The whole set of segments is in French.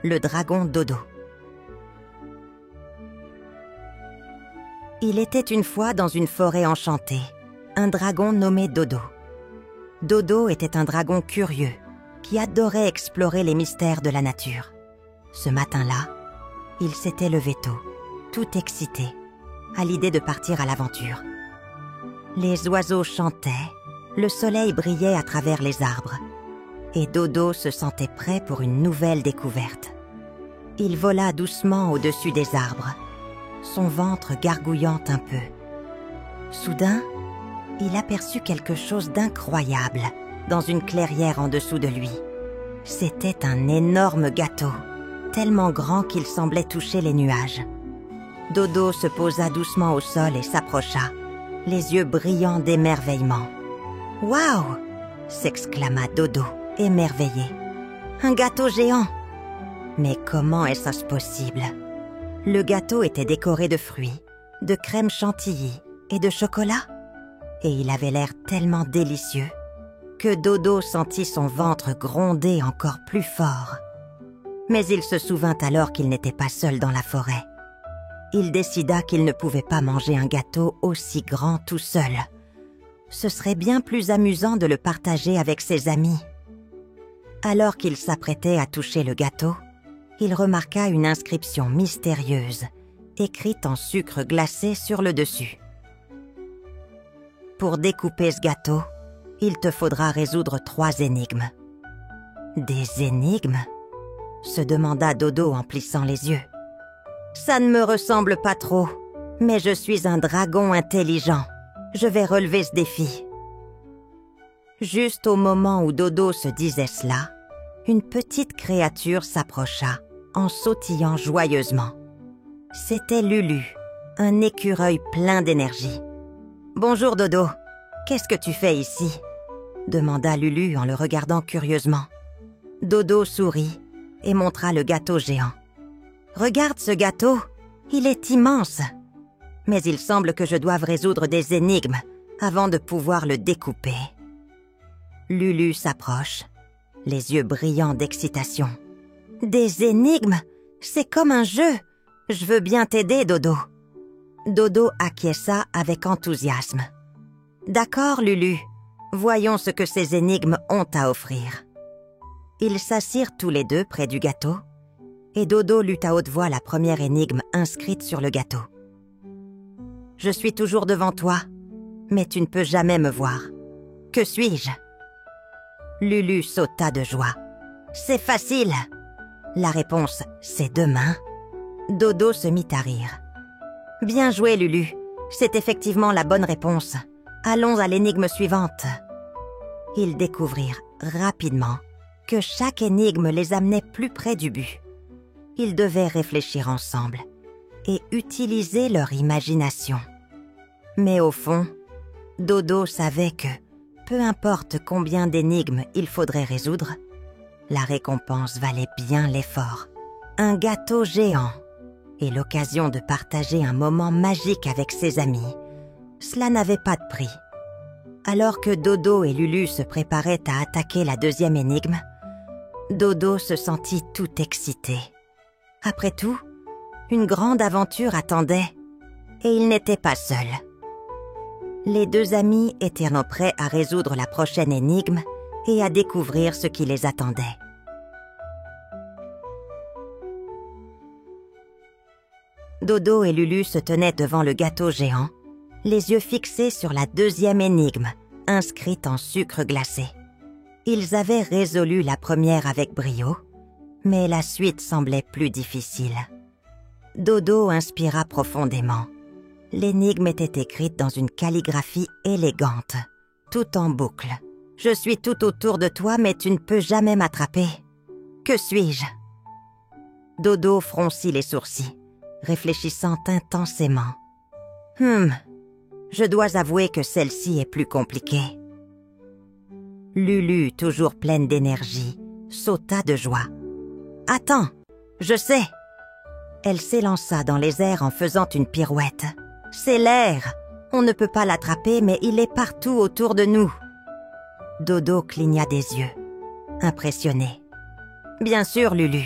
le dragon Dodo. Il était une fois dans une forêt enchantée, un dragon nommé Dodo. Dodo était un dragon curieux qui adorait explorer les mystères de la nature. Ce matin-là, il s'était levé tôt, tout excité, à l'idée de partir à l'aventure. Les oiseaux chantaient, le soleil brillait à travers les arbres, et Dodo se sentait prêt pour une nouvelle découverte. Il vola doucement au-dessus des arbres, son ventre gargouillant un peu. Soudain, il aperçut quelque chose d'incroyable dans une clairière en dessous de lui. C'était un énorme gâteau, tellement grand qu'il semblait toucher les nuages. Dodo se posa doucement au sol et s'approcha, les yeux brillants d'émerveillement. « Waouh !» s'exclama Dodo, émerveillé. « Un gâteau géant !» Mais comment est-ce possible ? Le gâteau était décoré de fruits, de crème chantilly et de chocolat. Et il avait l'air tellement délicieux que Dodo sentit son ventre gronder encore plus fort. Mais il se souvint alors qu'il n'était pas seul dans la forêt. Il décida qu'il ne pouvait pas manger un gâteau aussi grand tout seul. Ce serait bien plus amusant de le partager avec ses amis. Alors qu'il s'apprêtait à toucher le gâteau, il remarqua une inscription mystérieuse, écrite en sucre glacé sur le dessus. « Pour découper ce gâteau, il te faudra résoudre 3 énigmes. » « Des énigmes ?» se demanda Dodo en plissant les yeux. « Ça ne me ressemble pas trop, mais je suis un dragon intelligent. Je vais relever ce défi. » Juste au moment où Dodo se disait cela, une petite créature s'approcha en sautillant joyeusement. C'était Lulu, un écureuil plein d'énergie. « Bonjour Dodo, qu'est-ce que tu fais ici ?» demanda Lulu en le regardant curieusement. Dodo sourit et montra le gâteau géant. « Regarde ce gâteau, il est immense. Mais il semble que je doive résoudre des énigmes avant de pouvoir le découper. » Lulu s'approche, les yeux brillants d'excitation. « Des énigmes? C'est comme un jeu. Je veux bien t'aider, Dodo. » Dodo acquiesça avec enthousiasme. « D'accord, Lulu. Voyons ce que ces énigmes ont à offrir. » Ils s'assirent tous les deux près du gâteau, et Dodo lut à haute voix la première énigme inscrite sur le gâteau. « Je suis toujours devant toi, mais tu ne peux jamais me voir. Que suis-je » Lulu sauta de joie. « C'est facile. La réponse, c'est demain. » Dodo se mit à rire. « Bien joué, Lulu. C'est effectivement la bonne réponse. Allons à l'énigme suivante. » Ils découvrirent rapidement que chaque énigme les amenait plus près du but. Ils devaient réfléchir ensemble et utiliser leur imagination. Mais au fond, Dodo savait que, peu importe combien d'énigmes il faudrait résoudre, la récompense valait bien l'effort. Un gâteau géant et l'occasion de partager un moment magique avec ses amis, cela n'avait pas de prix. Alors que Dodo et Lulu se préparaient à attaquer la deuxième énigme, Dodo se sentit tout excité. Après tout, une grande aventure attendait, et il n'était pas seul. Les 2 amis étaient prêts à résoudre la prochaine énigme et à découvrir ce qui les attendait. Dodo et Lulu se tenaient devant le gâteau géant, les yeux fixés sur la deuxième énigme, inscrite en sucre glacé. Ils avaient résolu la première avec brio, mais la suite semblait plus difficile. Dodo inspira profondément. L'énigme était écrite dans une calligraphie élégante, tout en boucle. « Je suis tout autour de toi, mais tu ne peux jamais m'attraper. Que suis-je » Dodo fronçit les sourcils, réfléchissant intensément. « Je dois avouer que celle-ci est plus compliquée. » Lulu, toujours pleine d'énergie, sauta de joie. « Attends, je sais !» Elle s'élança dans les airs en faisant une pirouette. « C'est l'air! On ne peut pas l'attraper, mais il est partout autour de nous. » Dodo cligna des yeux, impressionné. « Bien sûr, Lulu.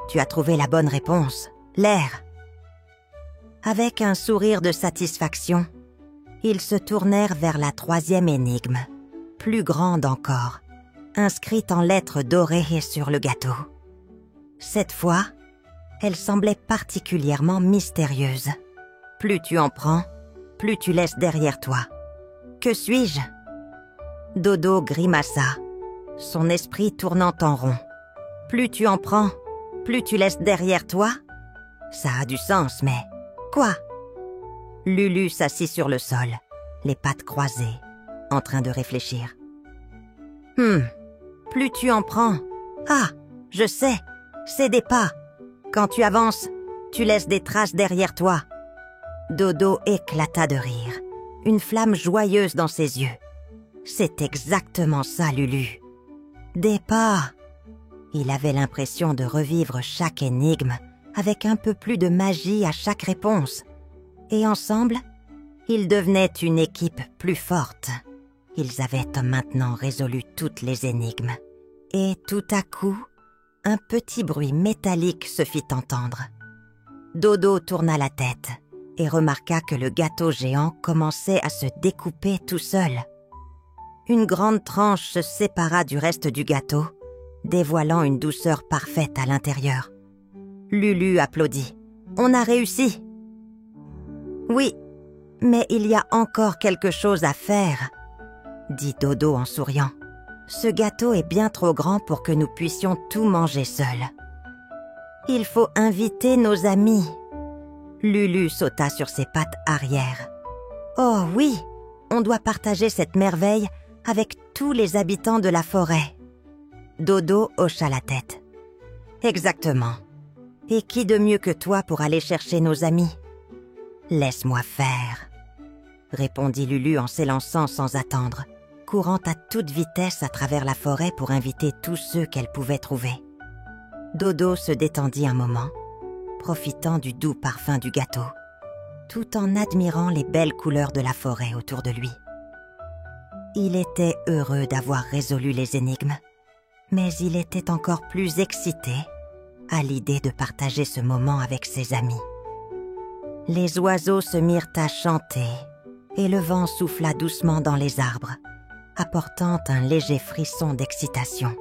tu as trouvé la bonne réponse, l'air. » Avec un sourire de satisfaction, ils se tournèrent vers la troisième énigme, plus grande encore, inscrite en lettres dorées sur le gâteau. Cette fois, elle semblait particulièrement mystérieuse. Plus tu en prends, plus tu laisses derrière toi. Que suis-je ? Dodo grimaça, son esprit tournant en rond. Plus tu en prends, plus tu laisses derrière toi ? Ça a du sens, mais... Quoi ? Lulu s'assit sur le sol, les pattes croisées, en train de réfléchir. Plus tu en prends... Ah, je sais, c'est des pas. Quand tu avances, tu laisses des traces derrière toi. Dodo éclata de rire, une flamme joyeuse dans ses yeux. C'est exactement ça, Lulu. Des pas. Il avait l'impression de revivre chaque énigme avec un peu plus de magie à chaque réponse. Et ensemble, ils devenaient une équipe plus forte. Ils avaient maintenant résolu toutes les énigmes. Et tout à coup, un petit bruit métallique se fit entendre. Dodo tourna la tête et remarqua que le gâteau géant commençait à se découper tout seul. Une grande tranche se sépara du reste du gâteau, dévoilant une douceur parfaite à l'intérieur. Lulu applaudit. « On a réussi !»« Oui, mais il y a encore quelque chose à faire, » dit Dodo en souriant. « Ce gâteau est bien trop grand pour que nous puissions tout manger seuls. Il faut inviter nos amis. » Lulu sauta sur ses pattes arrière. « Oh oui, on doit partager cette merveille avec tous les habitants de la forêt. » Dodo hocha la tête. « Exactement. Et qui de mieux que toi pour aller chercher nos amis ? » « Laisse-moi faire, » répondit Lulu en s'élançant sans attendre, courant à toute vitesse à travers la forêt pour inviter tous ceux qu'elle pouvait trouver. Dodo se détendit un moment, profitant du doux parfum du gâteau, tout en admirant les belles couleurs de la forêt autour de lui. Il était heureux d'avoir résolu les énigmes, mais il était encore plus excité à l'idée de partager ce moment avec ses amis. Les oiseaux se mirent à chanter et le vent souffla doucement dans les arbres, apportant un léger frisson d'excitation.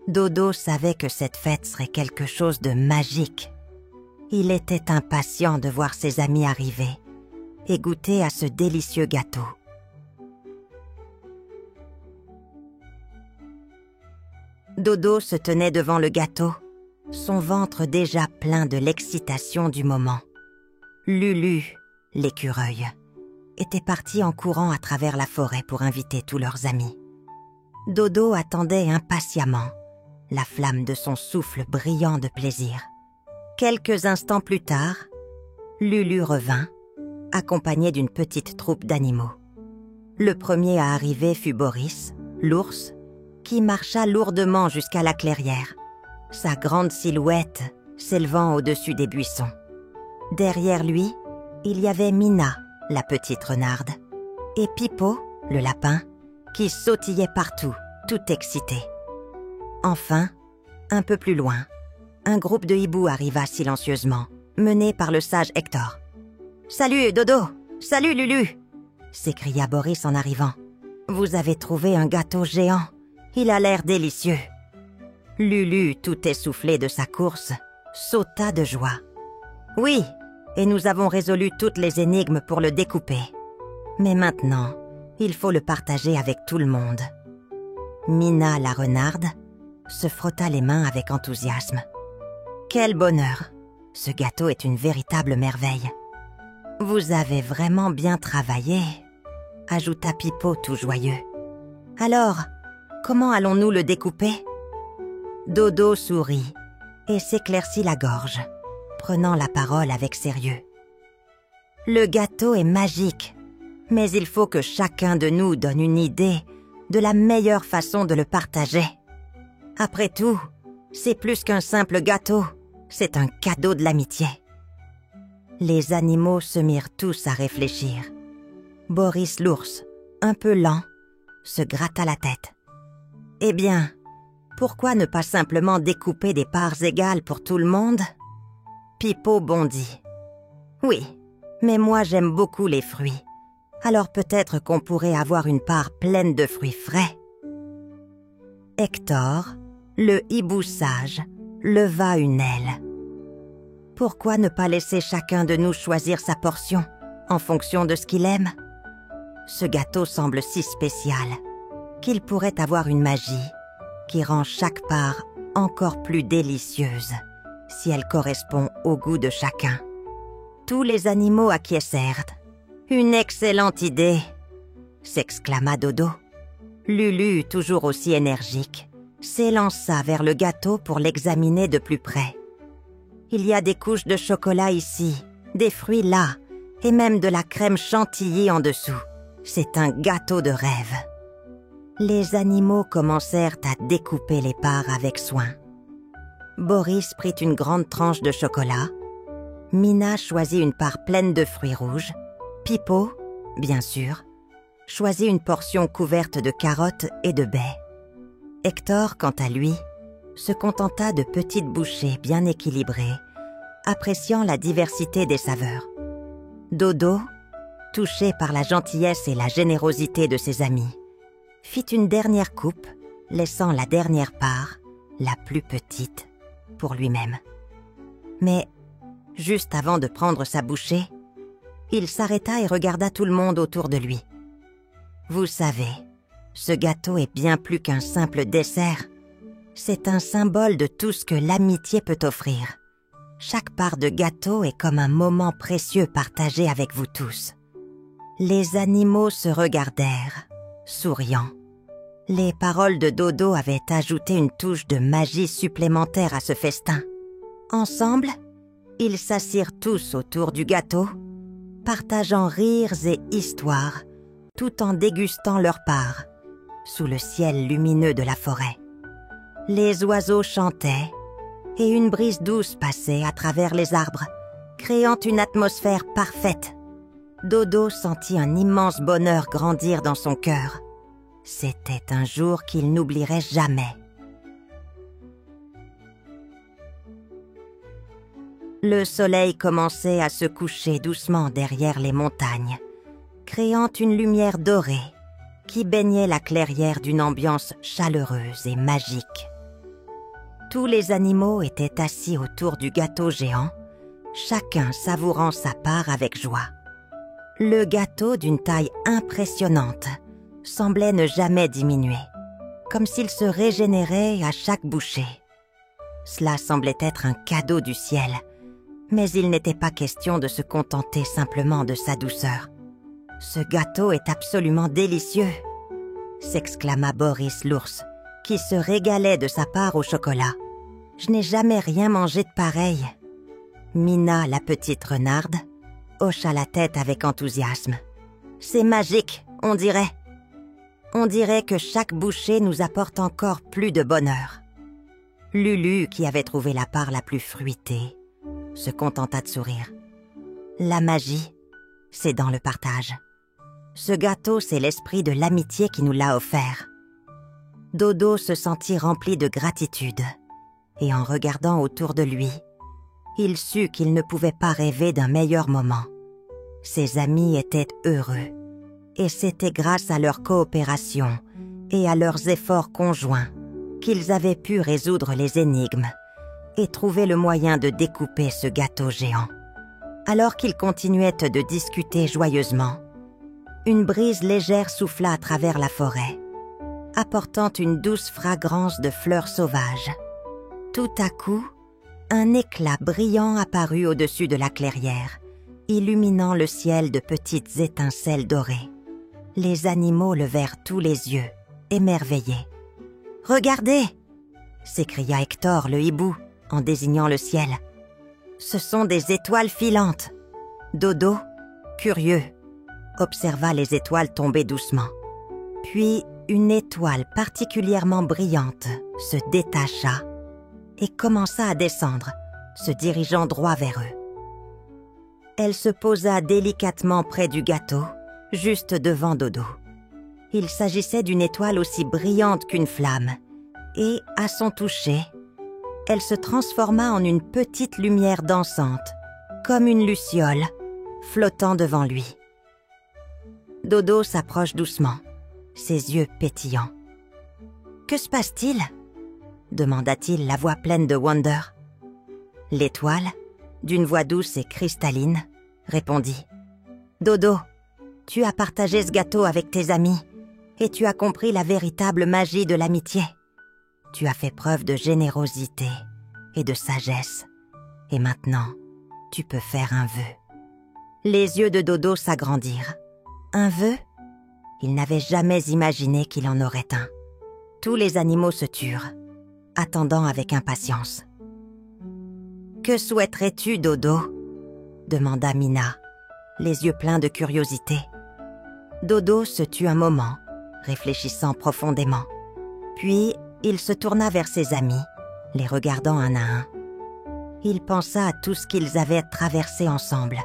Dodo savait que cette fête serait quelque chose de magique. Il était impatient de voir ses amis arriver et goûter à ce délicieux gâteau. Dodo se tenait devant le gâteau, son ventre déjà plein de l'excitation du moment. Lulu, l'écureuil, était parti en courant à travers la forêt pour inviter tous leurs amis. Dodo attendait impatiemment, la flamme de son souffle brillant de plaisir. Quelques instants plus tard, Lulu revint, accompagné d'une petite troupe d'animaux. Le premier à arriver fut Boris, l'ours, qui marcha lourdement jusqu'à la clairière, sa grande silhouette s'élevant au-dessus des buissons. Derrière lui, il y avait Mina, la petite renarde, et Pipo, le lapin, qui sautillait partout, tout excité. Enfin, un peu plus loin, un groupe de hiboux arriva silencieusement, mené par le sage Hector. « Salut, Dodo! Salut, Lulu !» s'écria Boris en arrivant. « Vous avez trouvé un gâteau géant. Il a l'air délicieux. » Lulu, tout essoufflé de sa course, sauta de joie. « Oui, et nous avons résolu toutes les énigmes pour le découper. Mais maintenant, il faut le partager avec tout le monde. » Mina, la renarde, se frotta les mains avec enthousiasme. « Quel bonheur! Ce gâteau est une véritable merveille. »« Vous avez vraiment bien travaillé, » ajouta Pipo tout joyeux. « Alors, comment allons-nous le découper ?» Dodo sourit et s'éclaircit la gorge, prenant la parole avec sérieux. « Le gâteau est magique, mais il faut que chacun de nous donne une idée de la meilleure façon de le partager. Après tout, c'est plus qu'un simple gâteau, c'est un cadeau de l'amitié. » Les animaux se mirent tous à réfléchir. Boris l'ours, un peu lent, se gratta la tête. « Eh bien, Pourquoi ne pas simplement découper des parts égales pour tout le monde? Pipo bondit. Oui, mais moi j'aime beaucoup les fruits. Alors peut-être qu'on pourrait avoir une part pleine de fruits frais. Hector, le hibou sage, leva une aile. Pourquoi ne pas laisser chacun de nous choisir sa portion, en fonction de ce qu'il aime? Ce gâteau semble si spécial qu'il pourrait avoir une magie qui rend chaque part encore plus délicieuse si elle correspond au goût de chacun. Tous les animaux acquiescèrent. « Une excellente idée !» s'exclama Dodo. Lulu, toujours aussi énergique, s'élança vers le gâteau pour l'examiner de plus près. Il y a des couches de chocolat ici, des fruits là, et même de la crème chantilly en dessous. C'est un gâteau de rêve. Les animaux commencèrent à découper les parts avec soin. Boris prit une grande tranche de chocolat. Mina choisit une part pleine de fruits rouges. Pipo, bien sûr, choisit une portion couverte de carottes et de baies. Hector, quant à lui, se contenta de petites bouchées bien équilibrées, appréciant la diversité des saveurs. Dodo, touché par la gentillesse et la générosité de ses amis, fit une dernière coupe, laissant la dernière part, la plus petite, pour lui-même. Mais, juste avant de prendre sa bouchée, il s'arrêta et regarda tout le monde autour de lui. Vous savez, ce gâteau est bien plus qu'un simple dessert. C'est un symbole de tout ce que l'amitié peut offrir. Chaque part de gâteau est comme un moment précieux partagé avec vous tous. Les animaux se regardèrent, souriant. Les paroles de Dodo avaient ajouté une touche de magie supplémentaire à ce festin. Ensemble, ils s'assirent tous autour du gâteau, partageant rires et histoires, tout en dégustant leur part, sous le ciel lumineux de la forêt. Les oiseaux chantaient, et une brise douce passait à travers les arbres, créant une atmosphère parfaite. Dodo sentit un immense bonheur grandir dans son cœur. C'était un jour qu'il n'oublierait jamais. Le soleil commençait à se coucher doucement derrière les montagnes, créant une lumière dorée qui baignait la clairière d'une ambiance chaleureuse et magique. Tous les animaux étaient assis autour du gâteau géant, chacun savourant sa part avec joie. Le gâteau d'une taille impressionnante semblait ne jamais diminuer, comme s'il se régénérait à chaque bouchée. Cela semblait être un cadeau du ciel, mais il n'était pas question de se contenter simplement de sa douceur. « Ce gâteau est absolument délicieux !» s'exclama Boris l'ours, qui se régalait de sa part au chocolat. « Je n'ai jamais rien mangé de pareil. » Mina, la petite renarde, hocha la tête avec enthousiasme. « C'est magique, on dirait. On dirait que chaque bouchée nous apporte encore plus de bonheur. » Lulu, qui avait trouvé la part la plus fruitée, se contenta de sourire. La magie, c'est dans le partage. Ce gâteau, c'est l'esprit de l'amitié qui nous l'a offert. Dodo se sentit rempli de gratitude, et en regardant autour de lui, il sut qu'il ne pouvait pas rêver d'un meilleur moment. Ses amis étaient heureux, et c'était grâce à leur coopération et à leurs efforts conjoints qu'ils avaient pu résoudre les énigmes et trouver le moyen de découper ce gâteau géant. Alors qu'ils continuaient de discuter joyeusement, une brise légère souffla à travers la forêt, apportant une douce fragrance de fleurs sauvages. Tout à coup, un éclat brillant apparut au-dessus de la clairière, illuminant le ciel de petites étincelles dorées. Les animaux levèrent tous les yeux, émerveillés. « Regardez !» s'écria Hector le hibou en désignant le ciel. « Ce sont des étoiles filantes. » Dodo, curieux, observa les étoiles tomber doucement. Puis une étoile particulièrement brillante se détacha et commença à descendre, se dirigeant droit vers eux. Elle se posa délicatement près du gâteau, juste devant Dodo. Il s'agissait d'une étoile aussi brillante qu'une flamme et, à son toucher, elle se transforma en une petite lumière dansante, comme une luciole, flottant devant lui. Dodo s'approche doucement, ses yeux pétillants. « Que se passe-t-il » demanda-t-il, la voix pleine de wonder. L'étoile, d'une voix douce et cristalline, répondit. « Dodo, tu as partagé ce gâteau avec tes amis et tu as compris la véritable magie de l'amitié. Tu as fait preuve de générosité et de sagesse. Et maintenant, tu peux faire un vœu. » Les yeux de Dodo s'agrandirent. Un vœu ? Il n'avait jamais imaginé qu'il en aurait un. Tous les animaux se turent, attendant avec impatience. « Que souhaiterais-tu, Dodo ?» demanda Mina, les yeux pleins de curiosité. Dodo se tut un moment, réfléchissant profondément. Puis, il se tourna vers ses amis, les regardant un à un. Il pensa à tout ce qu'ils avaient traversé ensemble.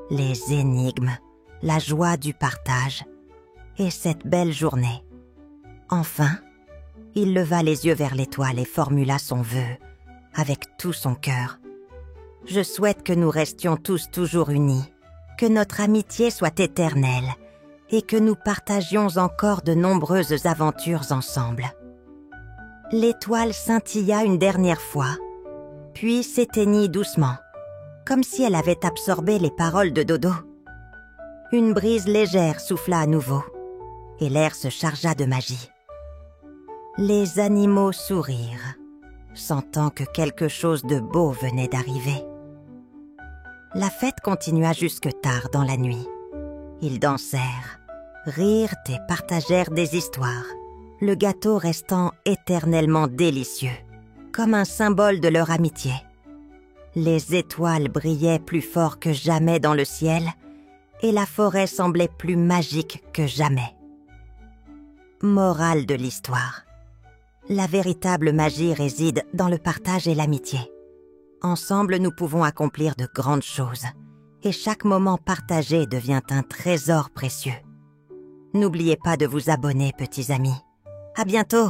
Les énigmes, la joie du partage et cette belle journée. Enfin, il leva les yeux vers l'étoile et formula son vœu avec tout son cœur. « Je souhaite que nous restions tous toujours unis, que notre amitié soit éternelle et que nous partagions encore de nombreuses aventures ensemble. » L'étoile scintilla une dernière fois, puis s'éteignit doucement, comme si elle avait absorbé les paroles de Dodo. Une brise légère souffla à nouveau, et l'air se chargea de magie. Les animaux sourirent, sentant que quelque chose de beau venait d'arriver. La fête continua jusque tard dans la nuit. Ils dansèrent, rirent et partagèrent des histoires, le gâteau restant éternellement délicieux, comme un symbole de leur amitié. Les étoiles brillaient plus fort que jamais dans le ciel et la forêt semblait plus magique que jamais. Morale de l'histoire. La véritable magie réside dans le partage et l'amitié. Ensemble, nous pouvons accomplir de grandes choses et chaque moment partagé devient un trésor précieux. N'oubliez pas de vous abonner, petits amis. À bientôt!